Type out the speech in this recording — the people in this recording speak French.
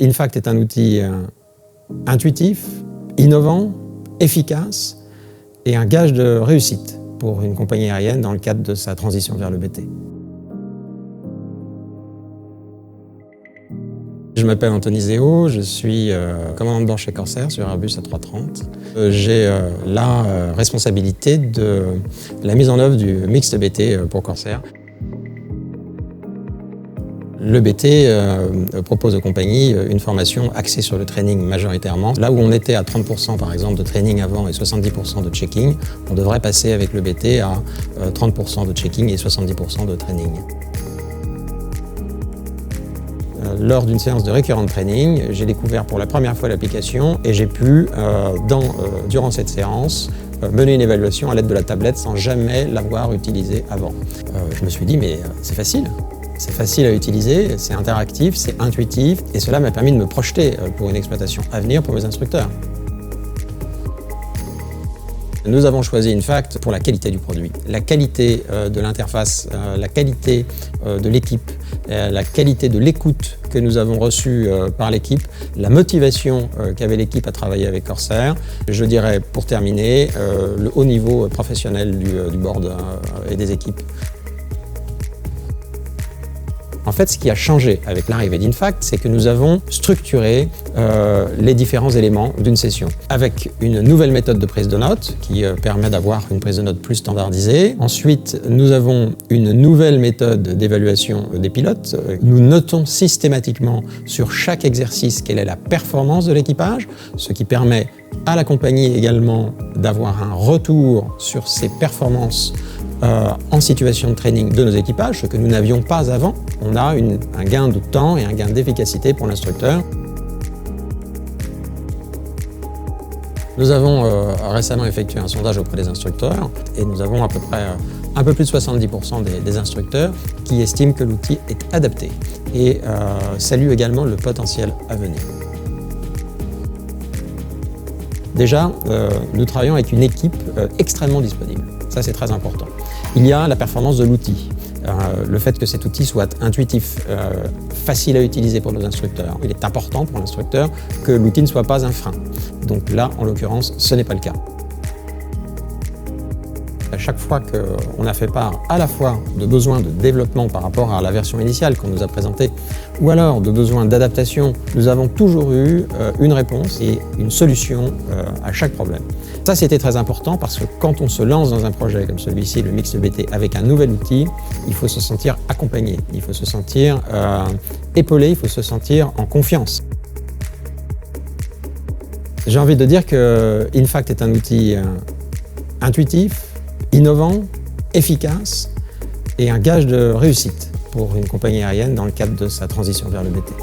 Infact est un outil intuitif, innovant, efficace et un gage de réussite pour une compagnie aérienne dans le cadre de sa transition vers le BT. Je m'appelle Anthony Zéo, je suis commandant de bord chez Corsair sur Airbus A330. J'ai la responsabilité de la mise en œuvre du mixte BT pour Corsair. Le BT propose aux compagnies une formation axée sur le training majoritairement. Là où on était à 30% par exemple de training avant et 70% de checking, on devrait passer avec le BT à 30% de checking et 70% de training. Lors d'une séance de récurrent training, j'ai découvert pour la première fois l'application et j'ai pu, durant cette séance, mener une évaluation à l'aide de la tablette sans jamais l'avoir utilisée avant. Je me suis dit, mais c'est facile. C'est facile à utiliser, c'est interactif, c'est intuitif et cela m'a permis de me projeter pour une exploitation à venir pour mes instructeurs. Nous avons choisi Infact pour la qualité du produit, la qualité de l'interface, la qualité de l'équipe, la qualité de l'écoute que nous avons reçue par l'équipe, la motivation qu'avait l'équipe à travailler avec Corsair. Je dirais pour terminer, le haut niveau professionnel du board et des équipes. En fait, ce qui a changé avec l'arrivée d'Infact, c'est que nous avons structuré les différents éléments d'une session avec une nouvelle méthode de prise de notes qui permet d'avoir une prise de notes plus standardisée. Ensuite, nous avons une nouvelle méthode d'évaluation des pilotes. Nous notons systématiquement sur chaque exercice quelle est la performance de l'équipage, ce qui permet à la compagnie également d'avoir un retour sur ses performances en situation de training de nos équipages, ce que nous n'avions pas avant. On a un gain de temps et un gain d'efficacité pour l'instructeur. Nous avons récemment effectué un sondage auprès des instructeurs et nous avons à peu près un peu plus de 70% des instructeurs qui estiment que l'outil est adapté et saluent également le potentiel à venir. Déjà, nous travaillons avec une équipe extrêmement disponible. Ça, c'est très important. Il y a la performance de l'outil, le fait que cet outil soit intuitif, facile à utiliser pour nos instructeurs. Il est important pour l'instructeur que l'outil ne soit pas un frein. Donc là, en l'occurrence, ce n'est pas le cas. À chaque fois qu'on a fait part à la fois de besoins de développement par rapport à la version initiale qu'on nous a présentée, ou alors de besoins d'adaptation, nous avons toujours eu une réponse et une solution à chaque problème. Ça, c'était très important parce que quand on se lance dans un projet comme celui-ci, le mixte BT, avec un nouvel outil, il faut se sentir accompagné, il faut se sentir épaulé, il faut se sentir en confiance. J'ai envie de dire que Infact est un outil intuitif, innovant, efficace et un gage de réussite pour une compagnie aérienne dans le cadre de sa transition vers le BT.